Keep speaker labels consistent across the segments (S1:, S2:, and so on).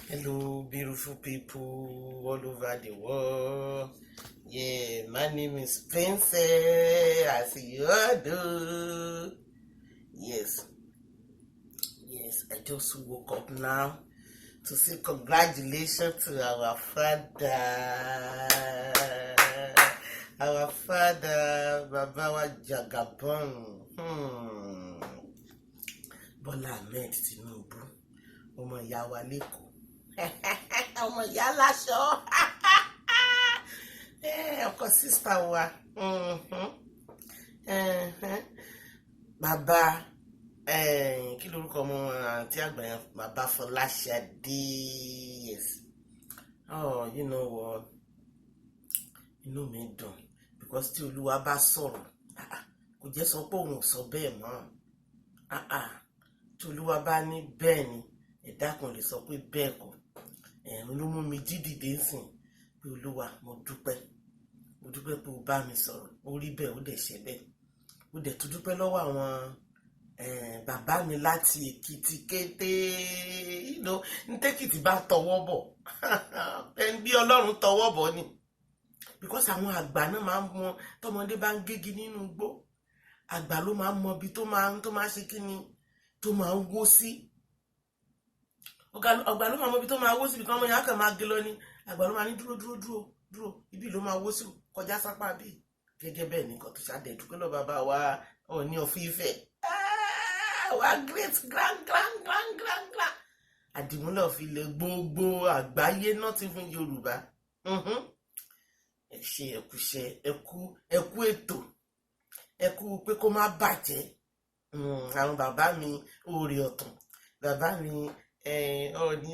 S1: Hello, beautiful people all over the world. Yeah, my name is Princess. I see you all do. Yes, I just woke up now to say congratulations to our father. Our father, Baba Jagabon. Bola Ahmed Tinubu. Ọmọ ìyá wa lẹ́kọ̀ọ́. Ọmọ ìyá láṣọ. Ọkọ sísá wa. Bàbá kí lorúkọ ọmọ àǹtí àgbà yẹn, bàbá Fọláṣadé. Yes. Oh, you know what? Inú mi dùn because tí Olúwa bá sọ̀rọ̀ kò jẹ́ sọ pé òun ò sọ bẹ́ẹ̀ mọ́. Tí Olúwa bá ní bẹ́ẹ̀ ni ẹ̀dá kan lè sọ pé bẹ́ẹ̀ kọ́. Ló mú mi dídìde sìn pé Olúwa mo dúpẹ́ pé o bá mi sọ̀rọ̀, ó rí bẹ́ẹ̀, ó dẹ̀ ṣe bẹ́ẹ̀. Ó dẹ̀ tún dúpẹ́ lọ́wọ́ àwọn bàbá mi láti Èkìtì kété. Nítèkìtì bá tọwọ́ bọ̀ bí Ọlọ́run tọwọ́ bọ̀ ni because àwọn àgbà náà máa ń mọ tọmọdé bá ń gégi nínú igbó, àgbà ló máa ń mọ ibi tó máa ṣe kí ni tó máa ń wó sí. Àgbà ló máa mọ ibi tó máa wó sí, ibi kan ọmọ yẹn á kàn máa gé lọ ní àgbà ló máa ní dúró ibi ló máa wó sí, kọjá sápá bí. Gẹ́gẹ́ bẹ́ẹ̀ ni nǹkan tó ṣàdẹ̀ dúpẹ́ lọ bàbá wa Ọọ̀ni of Ifẹ̀. Wa great grand àdìmúlẹ̀ of ilẹ̀ gbogbo àgbáyé náà ti fún Yorùbá. Ẹ ṣe ẹkúṣẹ́ ẹkú ètò ẹkú pé kó má bàjẹ́. Àwọn bàbá mi Oore Ọ̀tàn, bàbá mi Ọọ̀ni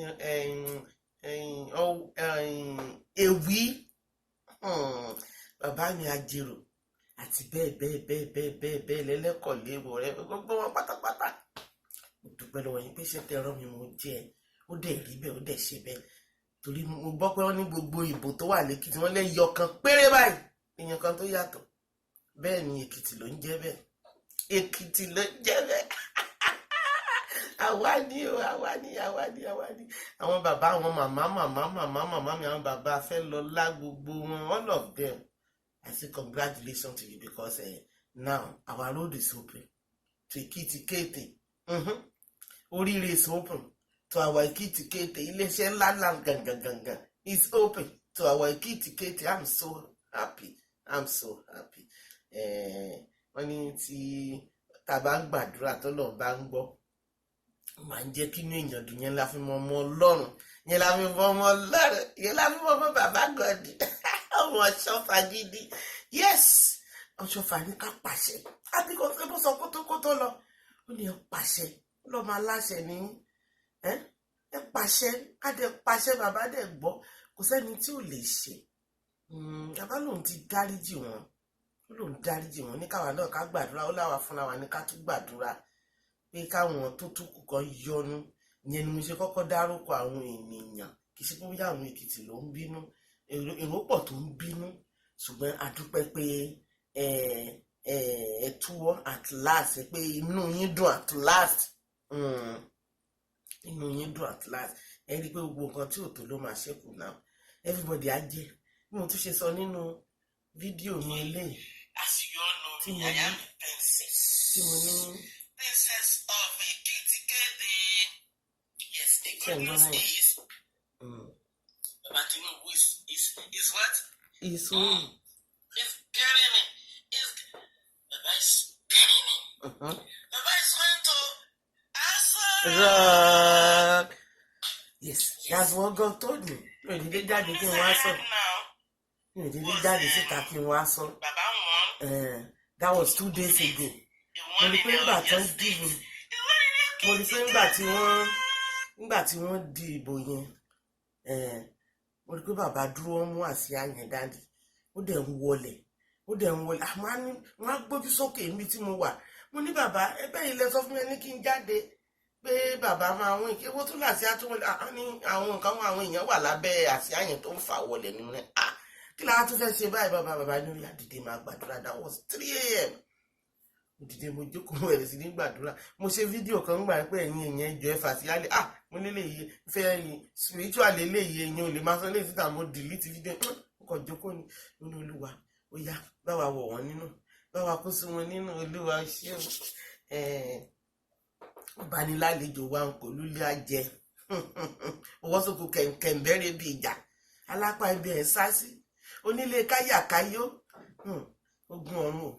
S1: Ewí, bàbá mi Ajérò àti bẹ́ẹ̀ lẹ́lẹ́kọ̀ọ́ léwo rẹ gbogbo wọn pátápátá. Mo dúpẹ́ lọ́wọ́ yín pé ṣé tẹ̀rọ mi mo jẹ́ ó dẹ̀ rí bẹ́ẹ̀, ó dẹ̀ ṣe bẹ́ẹ̀. Torí mo gbọ́ pé wọ́n ní gbogbo ìbò tó wà lẹ́kìtì wọ́n lẹ́yọ kan péré báyìí èèyàn kan tó yàtọ̀. Bẹ́ẹ̀ ni Èkìtì ló ń jẹ́ bẹ́ẹ̀. Èkìtì ló ń jẹ́ bẹ́ẹ̀. Àwa ni àwọn bàbá àwọn màmá mi, àwọn bàbá Fẹ́lọlá gbogbo wọn, all of them. I say congratulations to you because now our road is open to Ekiti Kete. Orire is open to our Ekiti Kete. Iléeṣẹ́ ńlá gangan is open to our Ekiti Kete. I'm so happy. Wọ́n ní tí tá bá ń gbàdúrà tọ́lọ́run bá ń gbọ́, máa ń jẹ́ kí inú èèyàn dùn. Yẹn la fi mọ ọmọ Ọlọ́run, yẹn la fi mọ ọmọ Ọlọ́run, yẹn la fi mọ ọmọ bàbá gọ̀dì. Ọmọ Ọ̀ṣọ́fà gidi. Yes, Ọ̀ṣọ́fà ní ká pàṣẹ. Àbíkọ́ tó bó sọ kótó lọ, ó ní ẹ pàṣẹ, ó lọ máa láṣẹ ní ẹ pàṣẹ, ká dẹ pàṣẹ, bàbá dẹ gbọ́, kò sẹ́ni tí ò lè ṣe. Bàbá lòun ti dáríjì wọn, ní káwa náà ká gbàdúrà, ó láwa fúnra wa ní ká tún gbàdúrà pé káwọn tó tún kù kan yọnu. Ìyẹn ni mo ṣe kọ́kọ́ dárúkọ àwọn ènìyàn, kì í ṣe pé bóyá àwọn Èkìtì ló ń bínú, èrò pọ̀ tó ń bínú, ṣùgbọ́n a dúpẹ́ pé ẹ túwọ́ at last, pé inú yín dùn at last. Inú yín dùn at last. Ẹ rí i pé gbogbo nǹkan tí ò tó ló máa ṣẹ́kù náà. Everybody á jẹ́ bí mo tún ṣe sọ nínú fídíò mi eléyìí tí mo ní Princess of Ekiti Kete. Yes, the good news is Baba Tinubu is what? He's getting it. Baba is getting it. Baba is going to answer. Yes, that's what God told me. Mi ò dídé jáde kí n wá sọ. Mi ò dídé jáde síta kí n wá sọ. That was 2 days ago. Mo rí pé nígbà tí wọ́n di ìbò yẹn, mo rí pé bàbá dúró, wọ́n mú àsíá yẹn dání, ó dẹ̀ ń wọlé. Wọ́n á gbójú sókè níbi tí mo wà. Mo ní bàbá ẹgbẹ́ yìí lẹ sọ fún mi ní kí n jáde pé bàbá máa wọ́n ìké owó tó láṣíá tó wọlé. Ní àwọn nǹkan àwọn èèyàn wà lábẹ́ àsíá yẹn tó ń fà wọlé nínú rẹ̀. Kí lára tó fẹ́ ṣe báyìí bàbá ní orí àdìdè máa gbàdúrà. That was 3 AM. Mo dìde, mo jókòó, mo bẹ̀rẹ̀ sí ní gbàdúrà. Mo ṣe fídíò kan gbà pé ẹ̀yin èèyàn ẹjọ́ ẹ fà sí alẹ́. mo nílé yìí fẹ́ spiritual eléyìí èèyàn ò lè máa sọ léyìí síta mo delete fídíò ọkọ̀ jókòó ni mo ní Olúwa ó yá báwa wọ̀ wọ́n nínú báwa kó sí wọn nínú Olúwa ṣé o banilálejò wa ń kò lulẹ̀ àjẹ owó sókò kẹ̀ǹbẹ̀rẹ̀ bí ìjà alápá ibi ẹ̀ sá sí onílé káyàkáyó ogun ọ̀run o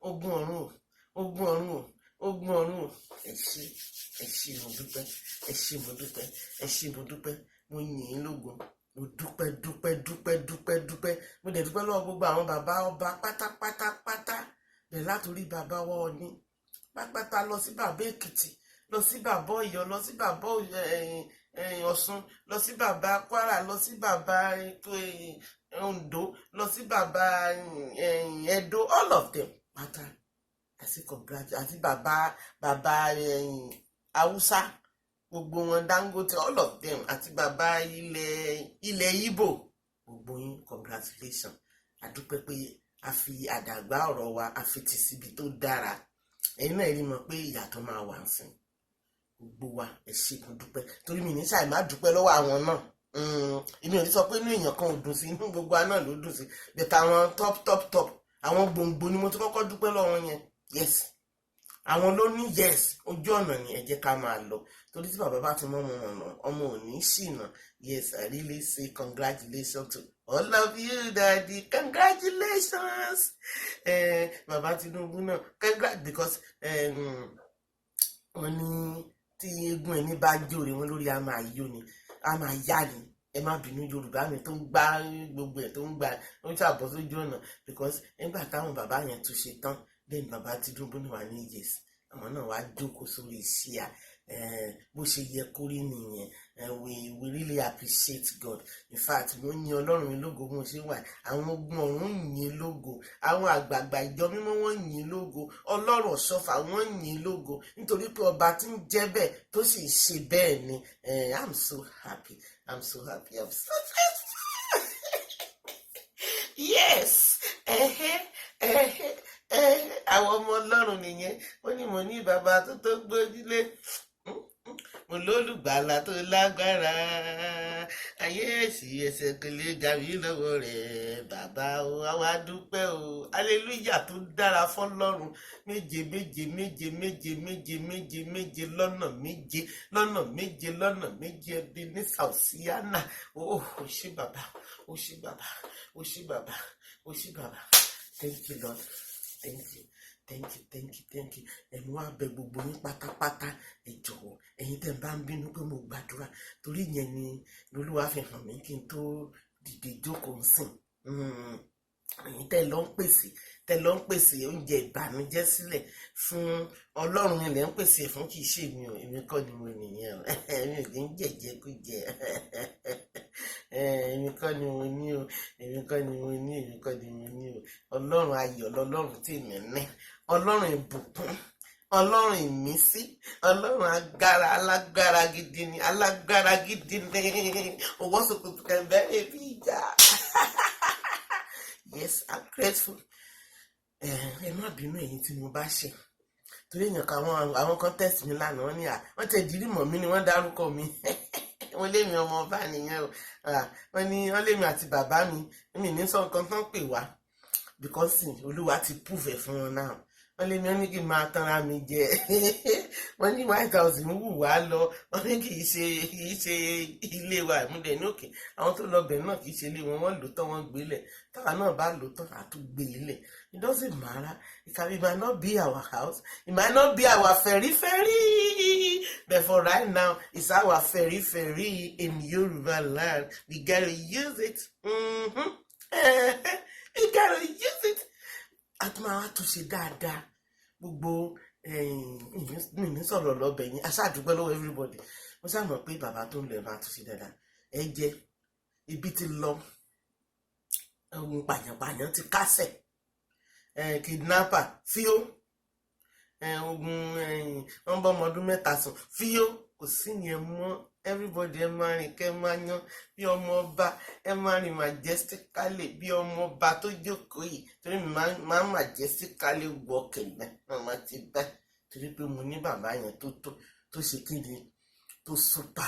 S1: ogun ọ̀run o ogun ọ̀run o ogun ọ̀run o ẹ ṣé mo dúpẹ́ ẹ ṣé mo dúpẹ́ ẹ ṣé mo dúpẹ́ mo yìn ín lógo mo dúpẹ́ mo dẹ̀ dúpẹ́ lọ́wọ́ gbogbo àwọn bàbá ọba pátápátá bẹ̀rẹ̀ látòrí bàbá wa Ọọ̀ni pátápátá lọ sí bàbá Èkìtì lọ sí bàbá Ọ̀yọ́ lọ sí bàbá Ọ̀ṣun lọ sí bàbá Kwara lọ sí bàbá Oǹdó lọ sí bàbá Ẹdó all of them pátá àti congratulate àti bàbá Haúsá gbogbo wọn Dangote all of them àti bàbá ilẹ̀ Ìgbò gbogbo yín congratulations àdúpẹ́ pé a fi àdàgbà ọ̀rọ̀ wa a fi tì síbi tó dára ẹ̀yin náà rí mọ̀ pé ìyàtọ̀ máa wà ń sìn gbogbo wa ẹ ṣé mo dúpẹ́ torí mi ní ṣàì má dúpẹ́ lọ́wọ́ àwọn náà inú ò ní sọ pé inú èèyàn kan ò dùn sí inú gbogbo wa náà ló dùn sí bẹ̀tẹ̀ àwọn top àwọn gbòǹgbò ni mo ti kọ́kọ́ dúpẹ́ lọ́wọ́ yẹn yes àwọn ló ní yes ojú ọ̀nà ni ẹ jẹ́ ká máa lọ torí tí bàbá bá ti mọ́ ọmọ ò ní ṣìnà yes I really say congratulations to all of you daddy congratulations bàbá Tinubu náà congrats because wọ́n ní tí eégún ẹni bá jóore wọn lórí a máa yó ni a máa yá ni ẹ má bínú Yorùbá mi tó ń gbá gbogbo ẹ̀ tó ń gbá ó ń ṣàbọ̀ sójú ọ̀nà because nígbà táwọn bàbá yẹn tún ṣe tán then bàbá Tinubu náà wà ní yes àwọn náà wá jókòó sórí ìṣíà bó ṣe yẹ kó rí nìyẹn we really appreciate God in fact mo ń yin Ọlọ́run mi lógo mo ṣe wà àwọn ogun ọ̀run yìn lógo àwọn àgbààgbà ìjọ mímọ́ wọ́n yìn lógo Ọlọ́run ọ̀ṣọ́fà wọ́n yìn lógo nítorí pé ọba tí ń jẹ́ bẹ́ẹ̀ tó sì ṣe bẹ́ẹ̀ ni I'm so happy I'm so thankful yes àwọn ọmọ Ọlọ́run nìyẹn ó ní mo ní bàbá tó gbójúlé mo lólùgbàlà tó lágbára ayé èsì ẹsẹ̀ kò lè gàrí lọ́wọ́ rẹ̀ bàbá o àwa dúpẹ́ o hallelujah tó dára fọ́lọ́run méje lọ́nà méje ẹbí ní sàùsíánà ó ṣé bàbá ó ṣé bàbá ó ṣé bàbá ó ṣé bàbá thank you Lord thank you ẹnu wa bẹ̀ gbogbo yín pátápátá ẹ jọ̀wọ́ ẹ̀yin tẹ́ ń bá ń bínú pé mo gbàdúrà torí yẹn ni Olúwa fi hàn mí kí n tó dìde jókòó sìn ẹ̀yin tẹ́ lọ ń pèsè oúnjẹ ìbànújẹ́ sílẹ̀ fún Ọlọ́run ilẹ̀ ń pèsè fún kì í ṣe mi ò èmi kọ́ ni mo nìyẹn o èmi ò kì í jẹ̀jẹ̀kújẹ èmi kọ́ ni mo ní o èmi kọ́ ni mo ní o Ọlọ́run ayọ̀ lọ́lọ́run tí mi ní Ọlọ́run ìbùkún Ọlọ́run ìmísí Ọlọ́run alágbára gidi ni owó sòkòtò kẹ̀mbẹ́rẹ́ bí ìjà yes I'm grateful ẹ má bínú èyí tí mo bá ṣe torí èèyàn kan àwọn kan test mi lánàá wọ́n tẹ̀ dírí mọ̀ mí ni wọ́n dárúkọ mi wọ́n lémi ọmọ ọba nìyẹn o wọ́n lémi àti bàbá mi ní sọ nǹkan tán pè wá because Olúwa ti prove ẹ̀ fún wọn náà wọ́n lémi wọ́n ní kí n máa tanra mi jẹ wọ́n ní White House ń wù wá lọ wọ́n ní kì í ṣe ilé wa ìmúdẹ̀ ní òkè àwọn tó lọ bẹ̀ náà kì í ṣe ilé wọn wọ́n lò tán wọ́n gbélẹ̀ táwa náà bá lò tán àtúgbé ilẹ̀ it doesn't matter it might not be our house it might not be our ferry but for right now it's our ferry in Yoruba land we gotta use it we gotta use it àtúmọ̀ wa tún ṣe dáadáa gbogbo mi sọ̀rọ̀ lọ́bẹ̀ yín aṣáàdúgbò lọ́wọ́ everybody mo ṣàmọ̀ pé bàbá tó ń lọ máa tún ṣe dáadáa ẹ jẹ́ ibi ti lọ ohun pàyànpàyàn ti kásẹ̀ kidnapper fíó ogun wọn bọ́ ọmọ ọdún mẹ́ta sùn fíó kò sí yẹn mọ́ everybody ẹ máa rìn kẹ́ máa yan bí ọmọ ọba ẹ máa rìn majestically bí ọmọ ọba tó jókòó yìí torí mi máa majestically walking náà máa ti bá torí pé mo ní bàbá yẹn tó ṣe kí ni tó súpà.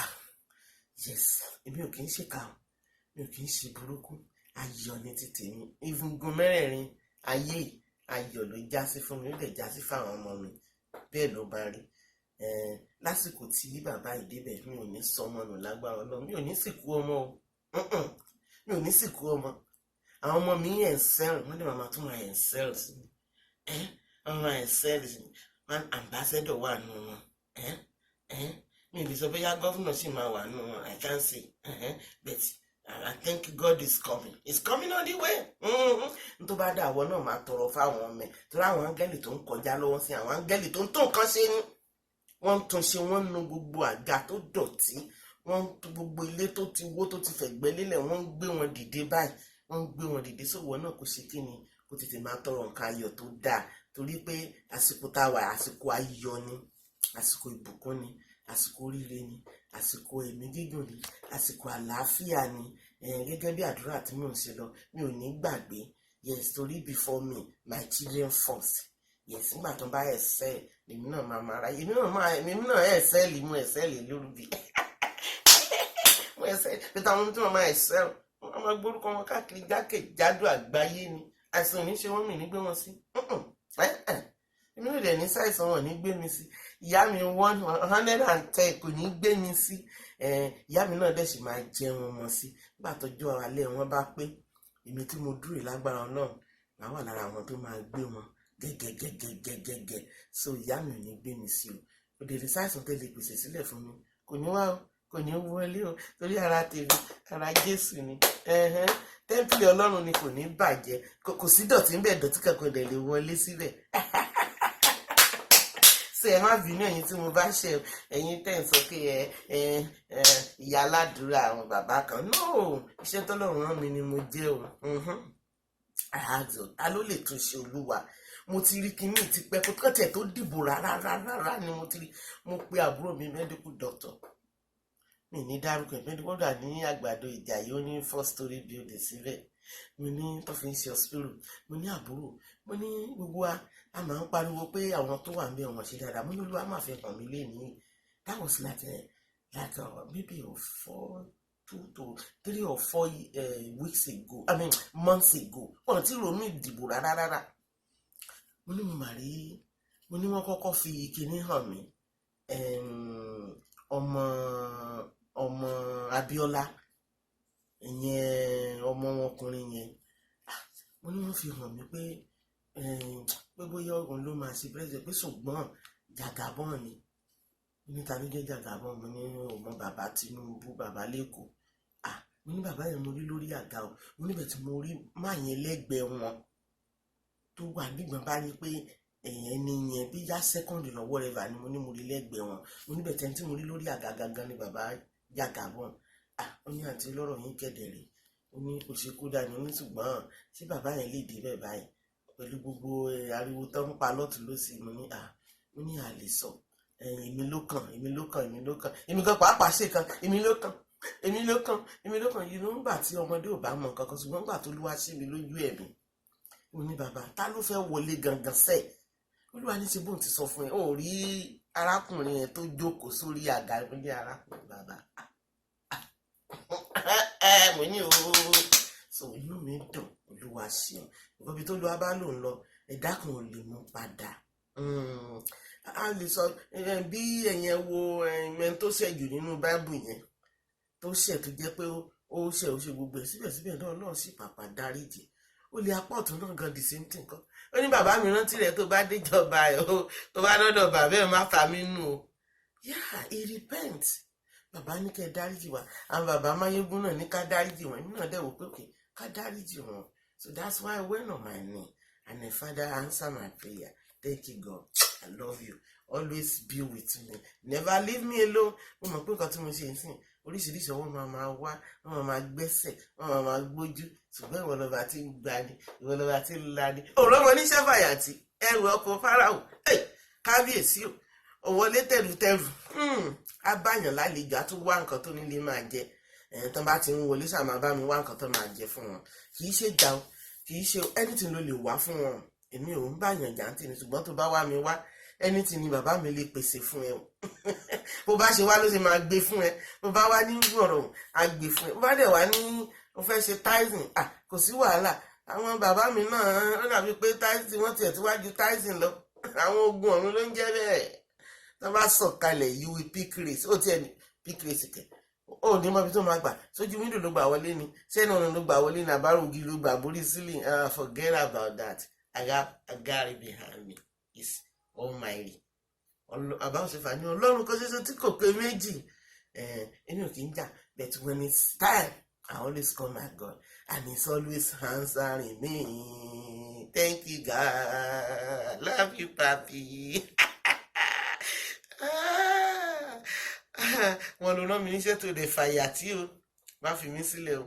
S1: Yes, èmi ò kì í ṣèkà o, mi ò kì í ṣe burúkú, ayọ̀ ní ti tèmi. Ìfúngun mẹ́rẹ̀ẹ̀rin ayé ayọ̀ ló já sí fún mi, ó dẹ̀ já sí fáwọn ọmọ mi, bẹ́ẹ̀ ló bá rí. Lásìkò tí bàbá ìdébẹ̀ mi ò ní sọmọ nù lágbára Ọlọ́run, mi ò ní sìnkú ọmọ o, mi ò ní sìnkú ọmọ. Àwọn ọmọ mi excel, wọ́n dẹ̀ máa tún máa excel sí mi, wọ́n máa excel sí mi, wọ́n ambassador wà nù wọn, mi ò lè sọ bóyá gọ́fúnà sì máa wà nù wọn, I can't say, but I think God is coming. It's coming on the way. Tó bá dà àwọn náà máa tọrọ fáwọn ọmọ ẹ̀, torí àwọn áńgẹ́lì tó ń kọjá lọ́wọ́ sí àwọn áńgẹ́lì tó ń tún nǹkan ṣe ni. Wọ́n ń tún ṣe, wọ́n ń nu gbogbo àga tó dọ̀tí, wọ́n ń tún gbogbo ilé tó ti wó tó ti fẹ̀gbẹ́ lélẹ̀, wọ́n ń gbé wọn dìde báyìí, wọ́n ń gbé wọn dìde. Sọ̀wọ́ náà kò ṣe kí ni, kó tètè máa tọrọ nǹkan ayọ̀ tó dáa, torí pé àsìkò táwa àsìkò ayọ̀ ni, àsìkò ìbùkún ni, àsìkò oríire ni, àsìkò ẹ̀mí gígùn ni, àsìkò àlàáfíà ni. Gẹ́gẹ́ bí àdúrà tí mò ń ṣe lọ, mi ò ní gbàgbé. Yes, torí before me my children first. Yes, nígbà tó bá excel èmi náà máa ráyè, èmi náà excel, mo excel lórúbi mo excel pé táwọn tí wọ́n máa excel wọ́n máa gbórúkọ wọn káàkiri jákèjádò àgbáyé ni. Àìsàn ò ní ṣe wọ́n, mi ní gbé wọn sí, èmi ò dẹ̀ ní ṣàìsàn wọn ní gbé mi sí. Ìyá mi 110 kò ní gbé mi sí. Ìyá mi náà dẹ̀ sì máa jẹun wọn sí. Nígbà tọ́jọ́ alẹ́ wọn bá pé, èmi tí mo dúró lágbára náà máa wà lára àwọn tó máa gbé wọn gẹ́gẹ́gẹ́gẹ́gẹ́gẹ́. So ìyá mi ò ní gbé mi sí o. Kò dẹ̀ lè ṣàìsàn tẹ́lẹ̀ pèsè sílẹ̀ fún mi, kò ní wá o, kò ní wọlé o, torí ara tèmi ara Jésù ni. Tẹ́ḿpìlì Ọlọ́run ni kò ní bàjẹ́, kò sí dọ̀tí ń bẹ̀, dọ̀tí kankan dẹ̀ lè wọlé síbẹ̀. Ṣé ẹ má bínú ẹ̀yin tí mo bá ṣe, ẹ̀yin tẹ́ ń sọ pé ìyá aládùúrà àwọn bàbá kan. No, iṣẹ́ tọ́lọ́run rán mi ni mo jẹ́ o. Ta ló lè tún ṣe Olúwa? Mo ti rí kinní ti pẹ́ kó tẹ̀ tó dìbò rárá ni mo ti rí. Mo pe àbúrò mi medical doctor, mi ní dárúkọ medical doctor ní Àgbàdo Ìjàyè, ó ní 4-story building síbẹ̀. Mo ní tó fi ń ṣe hospital, mo ní àbúrò, mo ní gbogbo wa a máa ń pariwo pé àwọn tó wà ń bẹ wọn ṣe dáadáa, mo ní Olúwa máa fi hàn mí lénìí. That was like maybe 2 to 3 or 4 weeks ago, months ago. Wọ́n ti ronú ìdìbò rárá. Mo ní mo mà rí, mo ní wọ́n kọ́kọ́ fi kinní hàn mí, ọmọ Abíọ́lá, ìyẹn ọmọ ọkùnrin yẹn. Mo ní wọ́n fi hàn mí pé bóyá òun ló máa ṣe president, pé ṣùgbọ́n Jagabon ni. Níta ló jẹ́ Jagabon, mo ní ọmọ bàbá Tinubu, bàbá lẹ́kọ̀ọ́. Mo ní bàbá yẹn mo rí lórí àga o, mo níbẹ̀ tí mo rí máa yẹn lẹ́gbẹ̀ẹ́ wọn tó wà nígbà bá rí pé ẹni yẹn bí yá sẹ́kọ̀ndì lọ́wọ́ rẹ̀ bá ní mo ní mo rí lẹ́gbẹ̀ẹ́ wọn. Mo níbẹ̀ tí mo rí lórí àga gangan ni bàbá Jagabon. Ó ní àǹtí lọ́rọ̀ yín kẹ̀dẹ̀rẹ̀, ó ní kò ṣe kó dání, ó ní ṣùgbọ́n tí bàbá yẹn lè dé bẹ́ẹ̀ báyìí pẹ̀lú gbogbo ariwo tó ń pa lọ́tún lọ́sì. Mo ní àlè sọ, èmi ló kàn, èmi kan pàápàá ṣe kan, èmi ló kàn yìí ló ń gbà tí ọmọdé ò bá mọ nǹkan kan, ṣùgbọ́n gbà tó lúwa sí mi lójú ẹ̀mí. Mo ní bàbá ta ló fẹ́ wọlé gangan sẹ́ẹ̀? Olúwa ní ṣe bóun ti sọ fún ẹ, ó rí arákùnrin yẹn tó jókòó sórí àga. Mo ní arákùnrin bàbá, mo ní ooo. So inú mi dùn, Olúwa ṣeun. Ibi tó lọ́wọ́ bá lòun lọ, ẹ̀dá kan ò lè mú padà. A lè sọ bí ẹ̀yẹn wo ẹ̀mẹ́ tó ṣẹ̀jù nínú Báíbù yẹn, tó ṣẹ̀ tó jẹ́ pé ó ṣe gbogbo ẹ̀, síbẹ̀síbẹ̀ náà sì pàpà dáríjì. Ó lè apá ọ̀tún náà gan the same thing kan. Ó ní bàbá mi rántí rẹ̀ tó bá déjọba ẹ̀ o, tó bá lọ́dọ̀ bàbá ẹ̀ má fa mí nù o. Yeah, he repent. Bàbá ní kẹ́ dáríjì wá, àwọn bàbá Máyégún náà ní ká dáríjì wọn, èmi náà dẹ̀ wò pé okay, ká dáríjì wọn. So that's why I went on my knee and the Father answered my prayer. Thank you God, I love you, always be with me, never leave me alone. Mo mọ̀ pé nǹkan tí mo ṣe ń sìn, oríṣiríṣi ọwọ́ máa wá, wọ́n máa gbẹ́sẹ̀, wọ́n máa gbójú, ṣùgbọ́n ìwọ lọ́ba tí ń gbani, ìwọ lọ́ba tí ń lani. Òrọ́ wọn níṣẹ́ fàyàtì, ẹrù ọkọ̀ Fáráò, kábíyèsí o, òwọlé tẹ̀rù, abáyàn lálejò á tún wá nǹkan tó nílé máa jẹ. Tán bá ti ń wọlé ṣáà máa bá mi wá nǹkan tó máa jẹ fún wọn. Kì í ṣe jà o, kì í ṣe anything ló lè wá fún wọn. Èmi ò ń báyàn jà ń tì ní, ṣùgbọ́n tó bá wá mi wá, anything ni bàbá mi lè pèsè fún ẹ bó bá ṣe wá ló ṣe máa gbé fún ẹ, bó bá wá ní ọ̀rọ̀ á gbé fún ẹ, bó bá dẹ̀ wá ní ó fẹ́ ṣe tithing kò sí wàhálà. Àwọn bàbá mi náà ó dàbí pé tithing wọ́n tiẹ̀ tí wá ju tithing lọ, àwọn ogun ọ̀run ló ń jẹ́ bẹ́ẹ̀. Tó bá sọ̀kalẹ̀ you will pick race, ó tiẹ̀ ní pick race kẹ̀ ó ní mọ́bí tó máa gbà, sójú wíńdò ló gbà wọlé ni, sẹ́nu ọ̀nà ló gbà wọlé ní, àbárò ògiri ló gbà borí ceiling. Forget about that. I got it behind me. It's almighty. Àbáwọ̀sẹ̀fà ní Ọlọ́run kan ṣoṣo tí kò pé méjì. Èmi ò kì í jà, but when it's time I always call my God and he's always answering me. Thank you God, love you papi. Wọ́n ló rán mi níṣẹ́ tó lè fàyà tí o, má fi mí sílẹ̀ o,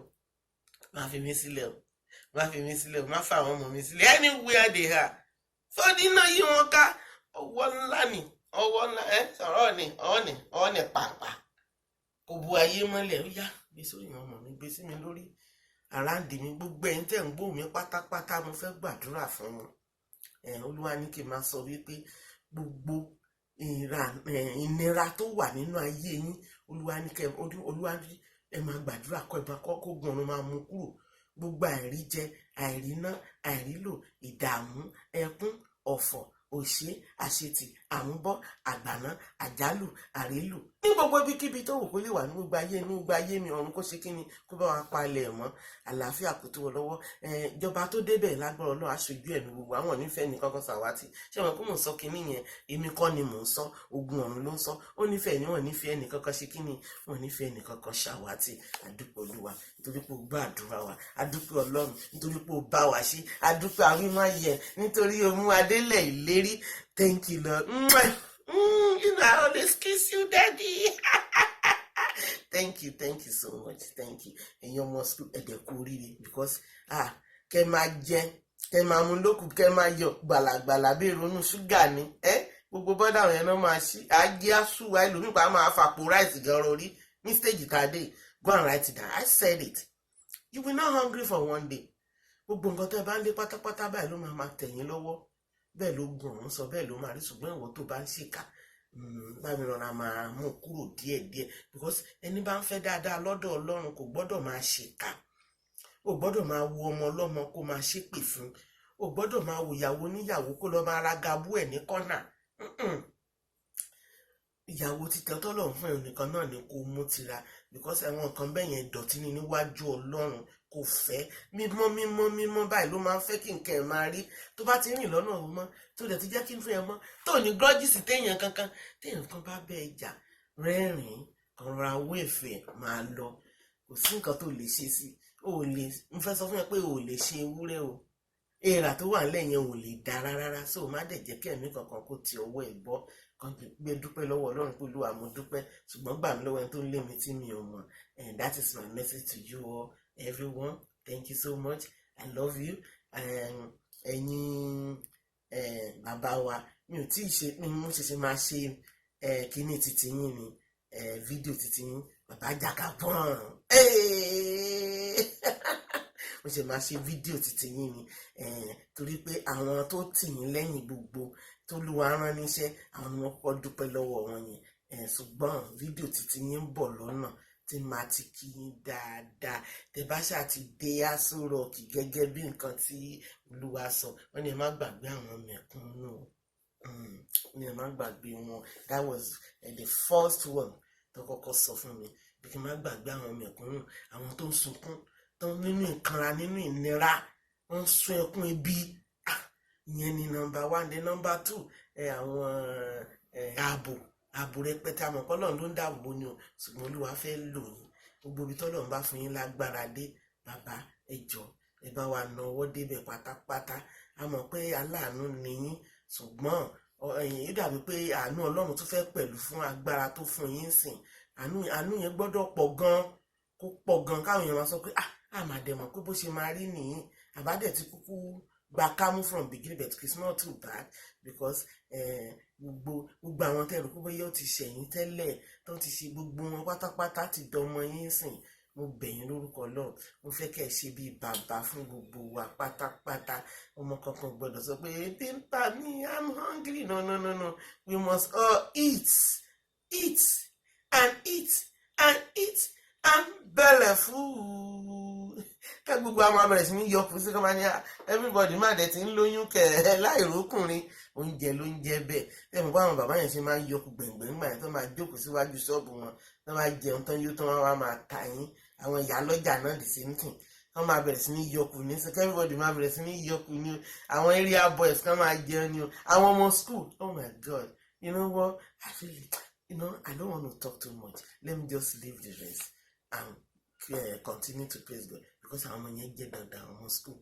S1: má fi mí sílẹ̀ o, má fi mí sílẹ̀ o, má fa àwọn ọmọ mi sílẹ̀ anywhere they are. Fọ́dí náà yí wọn ká, ọwọ́ ńlá ni, ọwọ́ ńlá sọ̀rọ̀ ni, ọwọ́ ni pàpà kò bu ayé mọ́lẹ̀. Ó yá gbé sórí ọmọ mi, gbé sí mi lórí, àràǹdì mi, gbogbo ẹ̀yin tẹ̀ ń gbóhùn mi pátápátá mo fẹ́ gbàdúrà fún wọn. Olúwa ní kí n máa sọ wípé gbogbo ìnira tó wà nínú ayé yín, Olúwa ní ẹ máa gbàdúrà kọ́ ìbá kó gbọ̀nrún máa mú kúrò. Gbogbo àìríjẹ, àìríná, àìrílò, ìdààmú, ẹkún, ọ̀fọ̀, òṣè, àṣetì, àmúbọ́, àgbàná, àjálù, àrélù, ní gbogbo ibikíbi tó wù kó lè wà ní gbogbo ayé, ní gbogbo ayé mi ọ̀run kó ṣe kí ni, kó bá wa palẹ̀ mọ́, àlàáfíà kò tó wọ lọ́wọ́. Ìjọba tó débẹ̀ lágbára Ọlọ́run aṣojú ẹ̀mí gbogbo àwọn onífẹ́ ní kọ́kọ́ sàwátì. Ṣé wọn kó mò ń sọ kínní yẹn, èmi kọ́ ni mò ń sọ, ogun ọ̀run ló ń sọ. Ó nífẹ̀ẹ́ ni wọ́n nífẹ̀ẹ́ ẹnì kankan ṣe kí ni, wọ́n nífẹ̀ẹ́ ẹnì kankan ṣàwátì. Àdúpẹ́ Olúwa nítorí pé ó gbọ́ àdúrà wa, àdúpẹ́ Ọlọ́run nítorí pé ó bá wa ṣe, àdúpẹ́ àwímọ́ yẹ nítorí ó mú adélẹ̀ ìlérí. Thank you Lord. You know I always kiss you, Daddy. Thank you so much. Thank you. And you must do it because kẹ́ máa jẹ, kẹ́ máa mú lókù, kẹ́ máa yọ gbàlàgbàlà bí ìrònú ṣúgà ni. Gbogbo bọ́dà àwọn yẹn náà máa ṣí, ajé àṣùwà ẹlòmíì pa máa fàpò ráìsì gan orí ní stage tàdé. Go and write it down. I said it. You will not hungry for one day. Gbogbo nǹkan tẹ́ bá ń lé pátápátá báyìí ló máa tẹ̀yìn lọ́wọ́. Bẹ́ẹ̀ ló gùn ọ̀hún sọ, bẹ́ẹ̀ ló máa rí. Ṣùgbọ́n ìwọ tó bá ń ṣèkà, bá mi rọra máa mú kúrò díẹ̀díẹ̀, because ẹni bá ń fẹ́ dáadáa lọ́dọ̀ Ọlọ́run kò gbọ́dọ̀ máa ṣèkà. O gbọ́dọ̀ máa wo ọmọ ọlọ́mọ kó máa ṣépè fún. O gbọ́dọ̀ máa wo ìyàwó níyàwó kó lọ máa ra gabú ẹ̀ ní kọ́nà. Ìyàwó títẹ tọ́lọ́run fún ẹ̀ nìkan náà ni kó mú tira, because àwọn nǹkan bẹ́ẹ̀ yẹn dọ̀tí ní níwájú Ọlọ́run. Kò fẹ́ mímọ́ báyìí ló máa ń fẹ́ kí nǹkan ẹ̀ máa rí. Tó bá ti rìn lọ́nà òun mọ́, tó dẹ̀ ti jẹ́ kí n fún ẹ mọ́, tó ní grudges téèyàn kankan, téèyàn kan bá bẹ́ẹ̀ jà, rẹ́rìn-ín, ọ̀rọ̀ àwọ̀ ẹ̀fẹ̀ máa lọ. Kò sí nǹkan tó lè ṣe sí. Mo fẹ́ sọ fún ẹ pé o ò lè ṣe ewúrẹ́ o. Èèrà tó wà nílẹ̀ yẹn ò lè dára rárá. So má dẹ̀ jẹ́ kí ẹ̀mí kankan kó ti ọwọ́ ẹ̀ bọ́. Kan gbé dúpẹ́ lọ́wọ́ Ọlọ́run pé Olúwa mo dúpẹ́, ṣùgbọ́n gbà mí lọ́wọ́ ẹni tó ń lé mi tí mi ò mọ̀. And that is my message to you all, everyone. Thank you so much. I love you. Ẹ̀yin bàbá wa, mi ò tí ì ṣe, mo ṣẹ̀ṣẹ̀ máa ṣe kíní titi yín ni, fídíò titi yín, bàbá jàkàbọ̀n. Mo ṣe máa ṣe fídíò titi yín ni, torí pé àwọn tó tì yín lẹ́yìn gbogbo tó Olúwa rán níṣẹ́, àwọn ni wọ́n kọ́ dúpẹ́ lọ́wọ́ wọn yẹn. Ṣùgbọ́n fídíò titi yín ń bọ̀ lọ́nà tí máa ti kí yín dáadáa. Tẹ́ bá ṣáà ti dé Aso Rock gẹ́gẹ́ bí nǹkan tí Olúwa sọ, wọ́n ní ẹ má gbàgbé àwọn mẹ̀kúnnù. Ní ẹ má gbàgbé wọn. That was the first one tó kọ́kọ́ sọ fún mi, bí kí n má gbàgbé àwọn mẹ̀kúnnù, àwọn tó ń sunkún, tó ń nínú ìkanra, nínú ìnira, wọ́n ń sun ẹkún ebi. Ìyẹn ni number 1. The number 2, àwọn ààbò rẹpẹtẹ. Àmọ́ Ọlọ́run ló ń dáàbò ni o, ṣùgbọ́n Olúwa fẹ́ lò yín. Gbogbo ibi tọ́lọ́run bá fún yín lágbára dé, bàbá ẹ jọ̀ọ́ ẹ bá wa na ọwọ́ débẹ̀ pátápátá. A mọ̀ pé aláàánú ni yín, ṣùgbọ́n ó dàbí pé àánú Ọlọ́run tó fẹ́ pẹ̀lú fún agbára tó fún yín sìn. Àánú yẹn gbọ́dọ̀ pọ̀ gan, kó pọ̀ gan, káwọn èèyàn máa sọ pé àmàdẹ̀mọ̀ pé bó ṣe máa rí nìyí. Àbádẹ̀ ti kúkú gba kámú from beginning, but it's not too bad, because gbogbo àwọn tẹ́rù kó bóyá ó ti ṣẹ̀yìn tẹ́lẹ̀ tó ti ṣe gbogbo wọn pátápátá ti dọmọ yín sìn. mo bẹ̀yìn lórúkọ Ọlọ́run, mo fẹ́ kẹ́ ẹ ṣe bíi bàbá fún gbogbo wa pátápátá. Ọmọ kankan gbọ́dọ̀ sọ pé ebi ń pa mí, I'm hungry. No, no, no, no. We must all eat and eat and eat and belle full. Ká gbogbo àwọn abẹ̀rẹ̀ sí ní yọkù sí kọ́ máa ní everybody má dẹ̀ ti ń lóyún kẹ̀ láìrókùnrin. Oúnjẹ ló ń jẹ bẹ́ẹ̀. Tẹ́mi bá àwọn bàbá yẹn ṣe máa ń yọkù gbẹ̀ngbẹ̀ nígbà yẹn tó máa jókòó síwájú ṣọ́ọ̀bù wọn, tó máa jẹun tán yóò tán wá máa ta yín. Àwọn ìyá lọ́jà náà dì sí nìkan wọ́n máa bẹ̀rẹ̀ sí ní yọkù ní sọ everybody máa bẹ̀rẹ̀ sí ní yọkù ní o. Àwọn area boys kan máa jẹun ní o. Àwọn ọmọ school, oh my God, you know what, actually, I don't want to talk too much. Let me just leave the rest and continue to praise God, because àwọn ọmọ yẹn jẹ́ dandan àwọn school,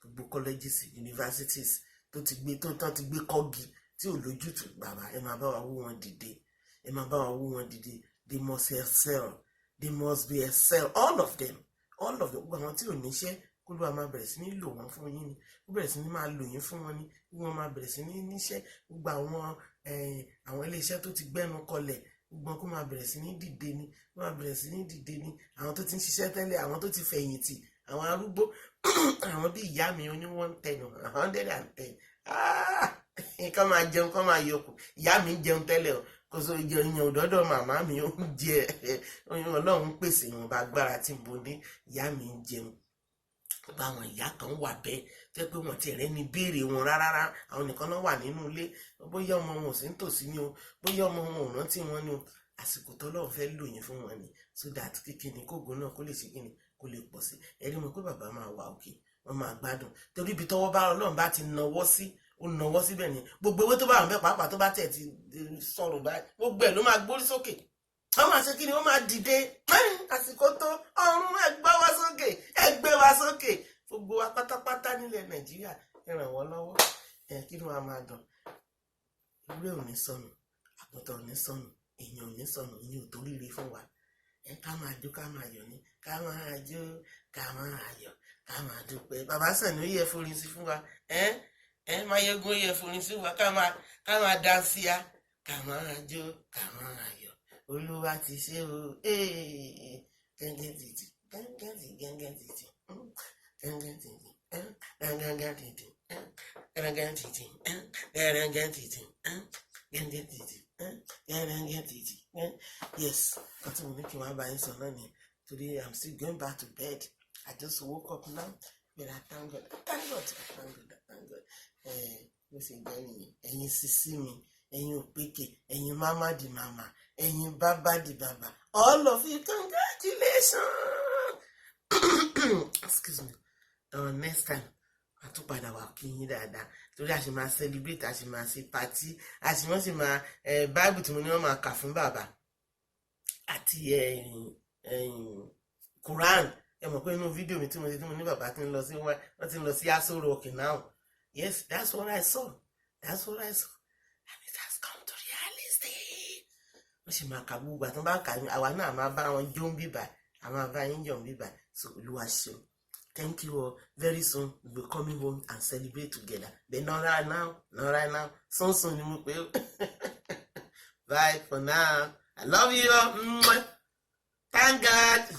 S1: gbogbo colleges, universities tó ti gbé kọ́gi tí ò lójútùú. Bàbá ẹ máa bá wa wú wọn dìde, they must excel, they must be excel, all of them. Gbogbo àwọn tí ò níṣẹ́ kó ló máa bẹ̀rẹ̀ sí ní lò wọ́n fún yín ni, ó bẹ̀rẹ̀ sí ní máa lò yín fún wọn ni, wọ́n máa bẹ̀rẹ̀ sí ní níṣẹ́. Gbogbo àwọn iléeṣẹ́ tó ti gbẹ́nu kọlẹ̀, gbogbo kó máa bẹ̀rẹ̀ sí ní dìde ni, àwọn tó ti ń ṣiṣẹ́ tẹ́lẹ̀, àwọn tó ti fẹ̀yìntì, àwọn arúgbó, àwọn bí ìyá mi oní 110 nǹkan máa jẹun, kán máa yọkù. Ìyá mi ń jẹun tẹ́lẹ̀ o, kò so ìyẹn òdọ́dọ̀ màmá mi ó ń jẹ Ọlọ́run pèsè ìwọ̀nba agbára tí mo ní. Ìyá mi ń jẹun. Báwọn ìyá kan wà bẹ́ẹ̀ tẹ́ pé wọ́n ti rẹ́ ní béèrè wọn rárá, àwọn nìkan náà wà nínú ilé, bóyá ọmọ wọn ò sí nítòsí ni o, bóyá ọmọ wọn ò rántí wọn ni o. Àsìkò tọ́lọ́run fẹ́ lò yín fún wọn ni, so that kíkíni kógo náà kó lè ṣe kíni kó lè pọ̀ sí. Ẹ rí mọ̀ pé bàbá máa wà òkè, wọ́n máa gbádùn, torí ibi tọ́wọ́ bá Ọlọ́run bá ti nawọ́ sí, ó nawọ́ síbẹ̀ ni. Gbogbo ewé tó bá wọn bẹ́ẹ̀ pàápàá tó bá tẹ̀ ti sọ̀rọ̀ báyìí, gbogbo ẹ̀ ló máa gbórí sókè. Wọ́n máa ṣe kíni, wọ́n máa dìde. Àsìkò tó ọ̀run ẹgbẹ́ wa sókè. Gbogbo wa pátápátá nílẹ̀ Nàìjíríà ẹ ràn wọ́n lọ́wọ́. Kí ni wọ́n á máa dùn? Ewúrẹ́ ò ní sọnù, àgùntàn ò ní sọnù, èèyàn ò ní sọnù, ìyẹn ò tó ríire fún wa. Ká máa jó, ká máa yọ̀ ní, ká máa jó, ká máa yọ̀, ká máa dúpẹ́. Bàbá Sàní ó yẹ forin sí fún wa. Máyégún ó yẹ forin sí wa, ká máa dáńsíá, ká máa jó, ká máa yọ̀. Olúwa ti ṣe o. Gẹ́gẹ́ títì. Yes, that's what making my buying so money. Today I'm still going back to bed. I just woke up now, but I thank God. Thank God. Mo ṣe gbẹ́ nìyẹn. Ẹ̀yin sisi mi, ẹ̀yin òpèkè, ẹ̀yin mama di mama, ẹ̀yin bàbá di bàbá. All of you, congratulations. Excuse me. Next time, a tún padà wá kí yín dáadáa. Torí a ṣe máa celebrate, a ṣe máa ṣe party, a ṣe wọ́n sì máa Bible tí mo ní wọ́n máa kà fún bàbá. Àti Quran. Ẹ mọ̀ pé inú fídíò mi tí mo ní bàbá tí ń lọ sí wọ́n ti ń lọ sí Aso Rock now. Yes, that's what I saw. And it has come to reality. Wọ́n sì máa kà gbogbo àtúntò bá kà ní àwa náà máa bá wọn jó ń bíbà, a máa bá yín jọ ń bíbà. So Olúwa ṣeun. Thank you all. Very soon we'll be coming home and celebrate together. But not right now. Soon ni mo pé. Bye for now. I love you all. Thank God.